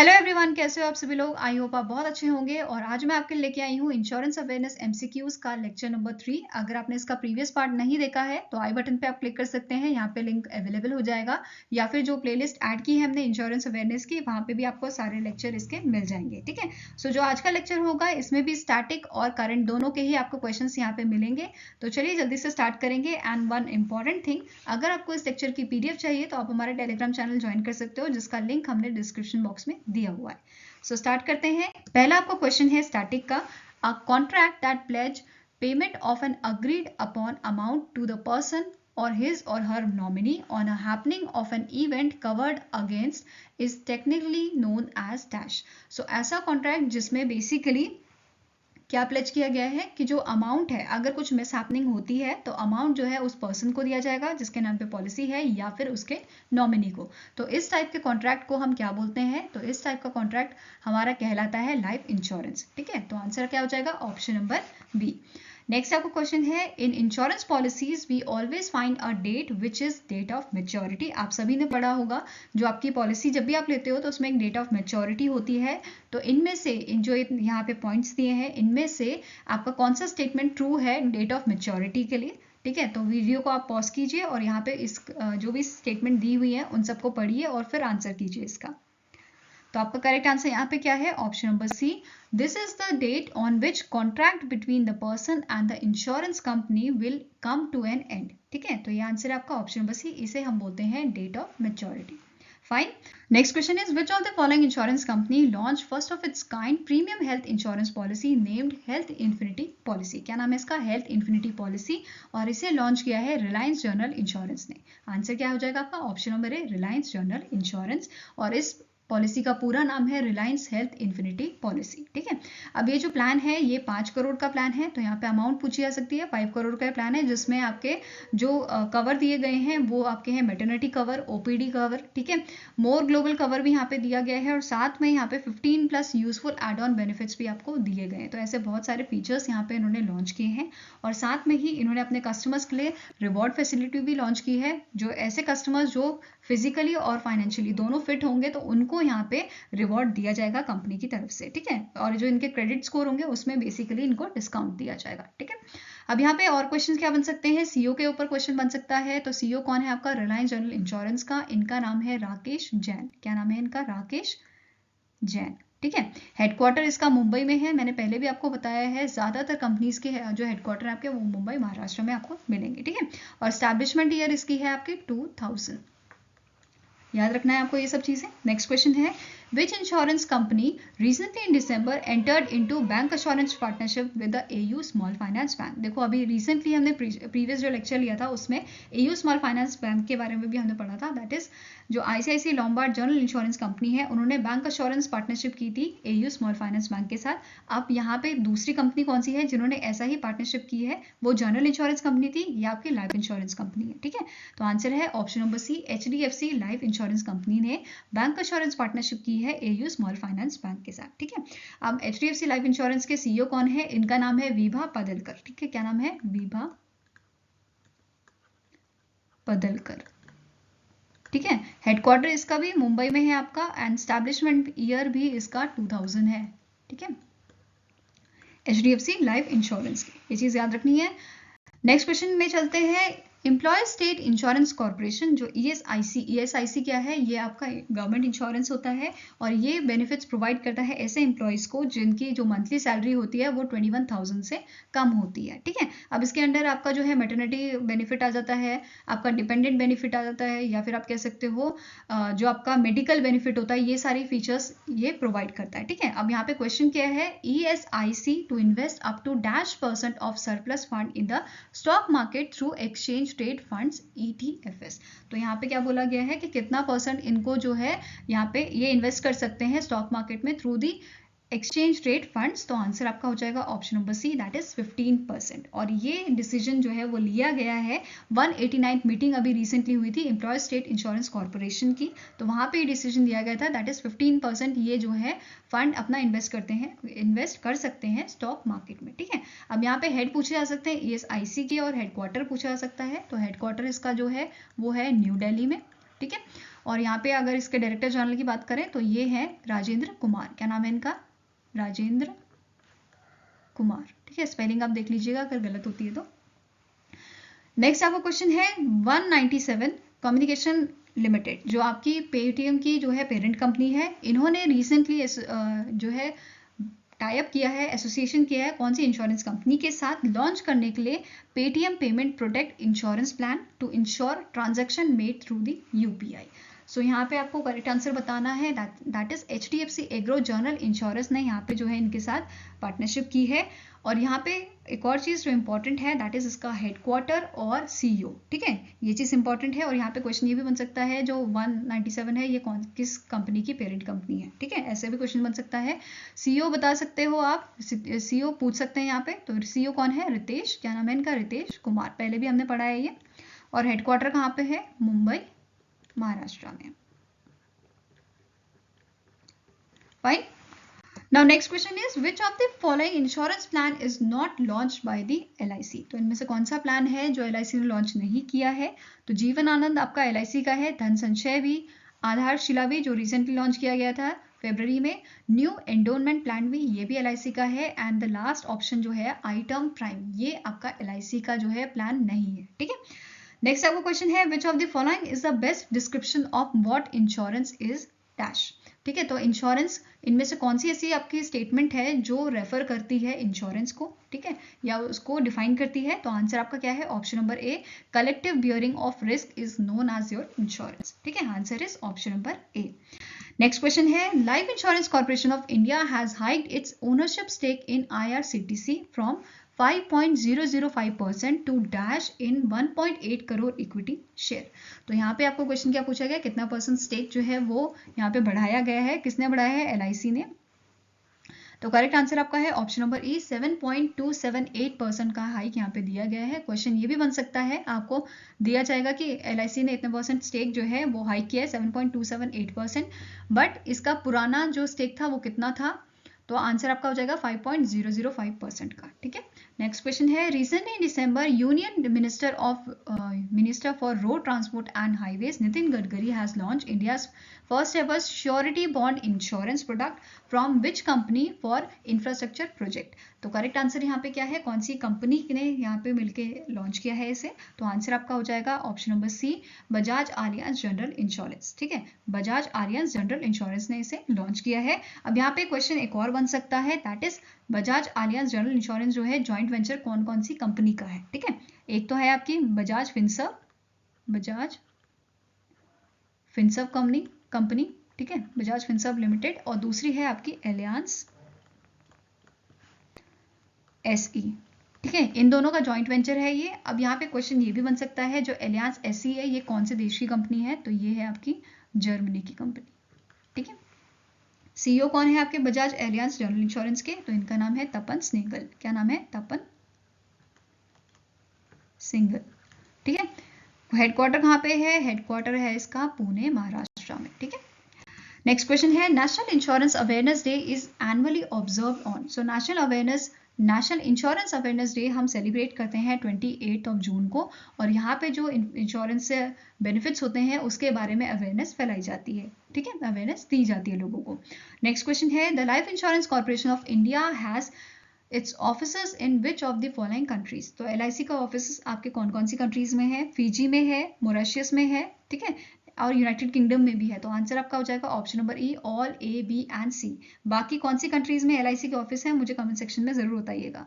Hello everyone, कैसे हो आप सभी लोग। आई होप आप बहुत अच्छे होंगे। और आज मैं आपके लिए लेके आई हूँ इंश्योरेंस अवेयरनेस एमसीक्यूज का लेक्चर नंबर 3। अगर आपने इसका प्रीवियस पार्ट नहीं देखा है तो आई बटन पे आप क्लिक कर सकते हैं, यहाँ पे लिंक अवेलेबल हो जाएगा, या फिर जो प्लेलिस्ट ऐड की है हमने इंश्योरेंस अवेयरनेस की, वहाँ पे भी आपको सारे लेक्चर इसके मिल जाएंगे। ठीक है, सो जो आज का लेक्चर होगा इसमें भी स्टैटिक और करंट दोनों के ही आपको क्वेश्चन यहाँ पे मिलेंगे। तो चलिए जल्दी से स्टार्ट करेंगे। एंड वन इंपॉर्टेंट थिंग, अगर आपको इस लेक्चर की पीडीएफ चाहिए तो आप हमारा टेलीग्राम चैनल ज्वाइन कर सकते हो, जिसका लिंक हमने डिस्क्रिप्शन बॉक्स में दिया हुआ है। सो स्टार्ट करते हैं। पहला आपको क्वेश्चन है स्टैटिक का। A contract that pledge payment of an agreed upon amount to the person or his or her nominee on a happening of an event covered against is technically known as dash. So ऐसा contract जिसमें basically क्या pledge किया गया है कि जो amount है, अगर कुछ मिस हैपनिंग होती है तो अमाउंट जो है उस पर्सन को दिया जाएगा जिसके नाम पे पॉलिसी है, या फिर उसके नॉमिनी को। तो इस टाइप के कॉन्ट्रैक्ट को हम क्या बोलते हैं? तो इस टाइप का कॉन्ट्रैक्ट हमारा कहलाता है लाइफ इंश्योरेंस। ठीक है, तो आंसर क्या हो जाएगा? Option number B. नेक्स्ट आपको क्वेश्चन है, in insurance policies we always find a date which is date of maturity. आप सभी ने पढ़ा होगा, जो आपकी पॉलिसी जब भी आप लेते हो तो उसमें एक डेट ऑफ मेच्योरिटी होती है। तो इनमें से जो यहाँ पे पॉइंट्स दिए हैं, इनमें से आपका कौन सा स्टेटमेंट ट्रू है डेट ऑफ मेच्योरिटी के लिए? ठीक है, तो वीडियो को आप पॉज कीजिए और यहाँ पे इस जो भी स्टेटमेंट दी हुई है उन सबको पढ़िए और फिर आंसर कीजिए इसका। तो आपका करेक्ट आंसर यहाँ पे क्या है? Option number C. This is the date on which contract between the person and the insurance company will come to an end. ठीक है, तो ये आंसर है आपका ऑप्शन नंबर सी। इसे हम बोलते हैं date of maturity. Fine. Next question is, which of the following insurance company launch first of its kind premium health insurance policy named Health Infinity policy? क्या नाम है इसका? Health Infinity policy. और इसे लॉन्च किया है रिलायंस जनरल इंश्योरेंस ने। Answer क्या हो जाएगा आपका? Option number A, Reliance General Insurance. और इस पॉलिसी का पूरा नाम है रिलायंस हेल्थ इन्फिनिटी पॉलिसी। ठीक है, अब ये जो प्लान है ये 5 करोड़ का प्लान है। तो यहाँ पे अमाउंट पूछी जा सकती है। 5 करोड़ का प्लान है जिसमें आपके जो कवर दिए गए हैं वो आपके हैं मेटर्निटी कवर, ओपीडी कवर, ठीक है, मोर ग्लोबल कवर भी यहाँ पे दिया गया है, और साथ में यहाँ पे 15+ यूजफुल एड ऑन बेनिफिट्स भी आपको दिए गए हैं। तो ऐसे बहुत सारे फीचर्स यहाँ पे इन्होंने लॉन्च किए हैं। और साथ में ही इन्होंने अपने कस्टमर्स के लिए रिवॉर्ड फैसिलिटी भी लॉन्च की है। जो ऐसे कस्टमर्स जो फिजिकली और फाइनेंशियली दोनों फिट होंगे तो उनको यहाँ पे रिवॉर्ड दिया जाएगा कंपनी की तरफ से। ठीक है, और जो इनके क्रेडिट स्कोर होंगे उसमें बेसिकली इनको डिस्काउंट दिया जाएगा। ठीक है, अब यहाँ पे और क्वेश्चन क्या बन सकते हैं? सीईओ के ऊपर क्वेश्चन बन सकता है। तो सीईओ कौन है आपका? रिलायंस जनरल इंश्योरेंस का। इनका नाम है राकेश जैन। क्या नाम है इनका? राकेश जैन। ठीक है, हेडक्वार्टर इसका मुंबई में है। मैंने पहले भी आपको बताया है, ज्यादातर कंपनीज के जो हेडक्वार्टर है आपके वो मुंबई महाराष्ट्र में आपको मिलेंगे। ठीक है, और स्टैब्लिशमेंट ईयर इसकी है आपकी 2000। याद रखना है आपको ये सब चीजें। नेक्स्ट क्वेश्चन है, which insurance company recently in December entered into bank assurance partnership with the AU Small Finance Bank? देखो अभी रिसेंटली हमने प्रीवियस जो लेक्चर लिया था उसमें AU Small Finance Bank के बारे में भी हमने पढ़ा था। दैट इज जो ICICI Lombard general insurance company है, उन्होंने बैंक अश्योरेंस पार्टनरशिप की थी AU स्मॉल फाइनेंस बैंक के साथ। अब यहाँ पे दूसरी कंपनी कौन सी है जिन्होंने ऐसा ही पार्टनरशिप की है? वो जनरल इंश्योरेंस कंपनी थी या आपकी लाइफ इंश्योरेंस कंपनी है। ठीक है, तो आंसर है option number C, HDFC life insurance company ने बैंक अश्योरेंस पार्टनरशिप की है AU स्मॉल फाइनेंस बैंक के साथ। ठीक है, अब HDFC लाइफ इंश्योरेंस के सीईओ कौन है? इनका नाम है विभा पदलकर। ठीक है, क्या नाम है? विभा पदलकर। ठीक है, हेडक्वार्टर इसका भी मुंबई में है आपका, एंड स्टैब्लिशमेंट ईयर भी इसका 2000 है। ठीक है, HDFC लाइफ इंश्योरेंस की, ये चीज याद रखनी है। नेक्स्ट क्वेश्चन में चलते हैं। एम्प्लॉय स्टेट इंश्योरेंस कॉर्पोरेशन, जो ESIC क्या है? ये आपका गवर्नमेंट इंश्योरेंस होता है और ये बेनिफिट्स प्रोवाइड करता है ऐसे एम्प्लॉयज को जिनकी जो मंथली सैलरी होती है वो 21,000 से कम होती है। ठीक है, अब इसके अंडर आपका जो है मैटरनिटी बेनिफिट आ जाता है, आपका डिपेंडेंट बेनिफिट आ जाता है, या फिर आप कह सकते हो जो आपका मेडिकल बेनिफिट होता है, ये सारी फीचर्स ये प्रोवाइड करता है। ठीक है, अब यहाँ पे क्वेश्चन क्या है? ESIC to invest up to -% of surplus fund in the stock market through exchange trade funds ETFs। तो यहाँ पे क्या बोला गया है कि कितना परसेंट इनको जो है यहाँ पे ये इन्वेस्ट कर सकते हैं स्टॉक मार्केट में through the exchange trade funds? तो आंसर आपका हो जाएगा option number C, that is 15%। और ये डिसीजन जो है वो लिया गया है 189th मीटिंग अभी रिसेंटली हुई थी एम्प्लॉय स्टेट इंश्योरेंस कॉर्पोरेशन की। तो वहां पे ये डिसीजन दिया गया था, दैट इज 15% ये जो है फंड अपना इन्वेस्ट कर सकते हैं स्टॉक मार्केट में। ठीक है, अब यहाँ पे हेड पूछे जा सकते हैं ESIC के, और हेडक्वार्टर पूछा जा सकता है। तो हेडक्वार्टर इसका जो है वो है न्यू दिल्ली में। ठीक है, और यहाँ पे अगर इसके डायरेक्टर जनरल की बात करें तो ये है राजेंद्र कुमार। क्या नाम है इनका? राजेंद्र कुमार। ठीक है, स्पेलिंग आप देख लीजिएगा अगर गलत होती है तो। नेक्स्ट आपका क्वेश्चन है 197 कम्युनिकेशन लिमिटेड, जो आपकी पेटीएम की जो है पेरेंट कंपनी है, इन्होंने रिसेंटली जो है टाई अप किया है, एसोसिएशन किया है कौन सी इंश्योरेंस कंपनी के साथ, लॉन्च करने के लिए Paytm payment protect insurance plan to insure transaction made through the UPI. So यहाँ पे आपको करेक्ट आंसर बताना है, दैट इज एचडीएफसी एग्रो जनरल इंश्योरेंस ने यहाँ पे जो है इनके साथ पार्टनरशिप की है। और यहाँ पे एक और चीज़ जो इंपॉर्टेंट है दैट इज इसका हेडक्वार्टर और सीईओ। ठीक है, ये चीज़ इंपॉर्टेंट है। और यहाँ पे क्वेश्चन ये भी बन सकता है जो 197 है ये किस कंपनी की पेरेंट कंपनी है। ठीक है, ऐसे भी क्वेश्चन बन सकता है। सीईओ बता सकते हो आप, सीईओ पूछ सकते हैं यहाँ पे। तो सीईओ कौन है? रितेश। क्या नाम है इनका? रितेश कुमार। पहले भी हमने पढ़ा है ये। और हेडक्वार्टर कहाँ पे है? मुंबई, महाराष्ट्र में। Fine. Now next question is which of the following insurance plan is not launched by the LIC? तो इनमें से कौन सा प्लान है जो LIC ने लॉन्च नहीं किया है? तो जीवन आनंद आपका LIC का है, धन संचय भी, आधारशिला भी जो रिसेंटली लॉन्च किया गया था फरवरी में, न्यू एंडोनमेंट प्लान भी ये भी LIC का है, एंड द लास्ट ऑप्शन जो है आई टर्म प्राइम ये आपका LIC का जो है प्लान नहीं है। ठीक है, नेक्स्ट आपका क्वेश्चन है विच of the following is the best description of what insurance is dash. ठीक है, तो इंश्योरेंस इनमें से कौन सी ऐसी आपकी स्टेटमेंट है जो रेफर करती है इंश्योरेंस को, ठीक है, या उसको डिफाइन करती है? तो आंसर आपका क्या है? Option number A, collective bearing of risk is known as your insurance. ठीक है, answer is option number A. Next question है life insurance corporation of India has hiked its ownership stake in IRCTC from 5.005% to dash in 1.8 crore equity share. तो यहाँ पे आपको question क्या पूछा गया, कितना परसेंट स्टेक जो है वो यहाँ पे बढ़ाया गया है, किसने बढ़ाया है? LIC ने। तो करेक्ट आंसर आपका है ऑप्शन नंबर ई, 7.278% का हाइक यहाँ पे दिया गया है। क्वेश्चन ये भी बन सकता है, आपको दिया जाएगा कि LIC ने इतने परसेंट स्टेक जो है वो हाइक किया है 7.278%, बट इसका पुराना जो स्टेक था वो कितना था? तो आंसर आपका हो जाएगा 5.005% का। ठीक है, नेक्स्ट क्वेश्चन है recently in December union minister for road transport and highways Nitin Gadkari has launch India's first ever surety bond insurance product from which company for infrastructure project. तो करेक्ट आंसर यहाँ पे क्या है, कौन सी कंपनी ने यहाँ पे मिलके लॉन्च किया है इसे? तो आंसर आपका हो जाएगा option number C, Bajaj Allianz General Insurance. ठीक है, बजाज आलियांज जनरल इंश्योरेंस ने इसे लॉन्च किया है। अब यहाँ पे क्वेश्चन एक और बन सकता है, that is Bajaj Allianz General insurance जो है जॉइंट वेंचर कौन कौन सी कंपनी का है? ठीक है, एक तो है आपकी बजाज फिनसर्व कंपनी, ठीक है, बजाज फिनसर्व लिमिटेड, और दूसरी है आपकी एलियांस SE। ठीक है, इन दोनों का जॉइंट वेंचर है ये। अब यहाँ पे क्वेश्चन ये भी बन सकता है जो एलियांस SE है ये कौन से देश की कंपनी है? तो ये है आपकी जर्मनी की कंपनी। ठीक है, CEO कौन है आपके बजाज एलियांस जनरल इंश्योरेंस के? तो इनका नाम है तपन सिंघल। क्या नाम है? तपन सिंघल। ठीक है, हेडक्वार्टर कहाँ पे है? हेडक्वार्टर है इसका पुणे, महाराष्ट्र में। ठीक है, नेक्स्ट क्वेश्चन है national insurance awareness day is annually observe on. So national insurance awareness day हम सेलिब्रेट करते हैं 28 जून को, और यहाँ पे जो इंश्योरेंस से बेनिफिट्स होते हैं उसके बारे में अवेयरनेस फैलाई जाती है। ठीक है, अवेयरनेस दी जाती है लोगों को। नेक्स्ट क्वेश्चन है the life insurance corporation of India has its offices in which of the following countries. तो LIC का ऑफिस आपके कौन कौन सी कंट्रीज में है? फिजी में है, मॉरिशस में है, ठीक है, और यूनाइटेड किंगडम में भी है। तो आंसर आपका हो जाएगा option number E, all A, B and C। बाकी कौन सी कंट्रीज में LIC के ऑफिस है मुझे कमेंट सेक्शन में जरूर बताइएगा।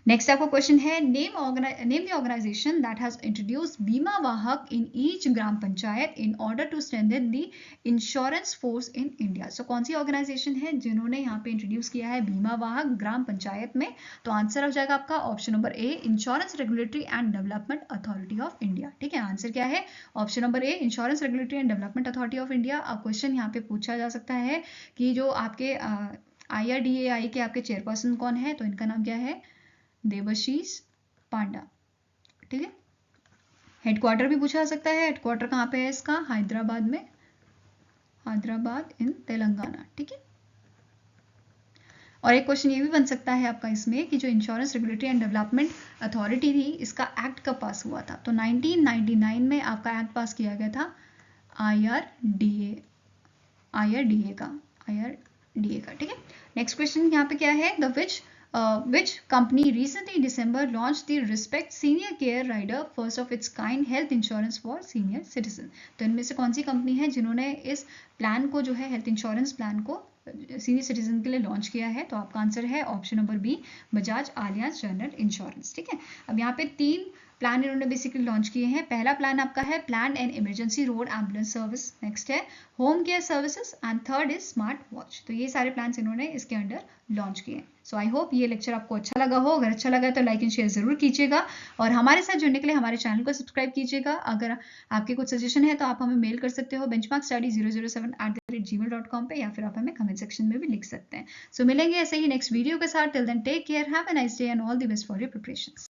नेक्स्ट आपका क्वेश्चन है name the organization that has introduced Bima Vahak in each gram panchayat in order to strengthen the insurance force in India. So कौन सी ऑर्गेनाइजेशन है जिन्होंने यहाँ पे इंट्रोड्यूस किया है बीमा वाहक ग्राम पंचायत में? तो आंसर हो जाएगा आपका option number A, insurance regulatory and development authority of India. ठीक है, आंसर क्या है? Option number A, insurance regulatory and development authority of India. अब क्वेश्चन यहाँ पे पूछा जा सकता है कि जो आपके IRDAI के आपके चेयरपर्सन कौन है? तो इनका नाम क्या है? देवशीष पांडा। ठीक है, हेडक्वार्टर भी पूछा जा सकता है, हेडक्वार्टर कहाँ पे है इसका? हैदराबाद में, हैदराबाद इन तेलंगाना। ठीक है, और एक क्वेश्चन ये भी बन सकता है आपका इसमें कि जो insurance regulatory and development authority थी इसका एक्ट कब पास हुआ था? तो 1999 में आपका एक्ट पास किया गया था IRDA का ठीक है। नेक्स्ट क्वेश्चन यहाँ पे क्या है, the which company recently in December launched the Respect Senior Care Rider, first of its kind health insurance for senior citizen। तो इनमें से कौन सी कंपनी है जिन्होंने इस प्लान को जो है हेल्थ इंश्योरेंस प्लान को सीनियर सिटीजन के लिए लॉन्च किया है? तो आपका आंसर है option number B, Bajaj Allianz General Insurance. ठीक है, अब यहाँ पे 3 प्लान इन्होंने बेसिकली लॉन्च किए हैं। पहला प्लान आपका है plan and emergency road ambulance service, next है home care services and third is smart watch. तो ये सारे प्लान्स इन्होंने इसके अंडर लॉन्च किए हैं। सो आई होप ये लेक्चर आपको अच्छा लगा हो। अगर अच्छा लगा तो लाइक एंड शेयर जरूर कीजिएगा और हमारे साथ जुड़ने के लिए हमारे चैनल को सब्सक्राइब कीजिएगा। अगर आपके कुछ सजेशन है तो आप हमें मेल कर सकते हो benchmarkstudy007@gmail.com पे, या फिर आप हमें कमेंट सेक्शन में भी लिख सकते हैं। सो मिलेंगे ऐसे ही नेक्स्ट वीडियो के साथ। Till then take care, have a nice day and all the best for your preparations.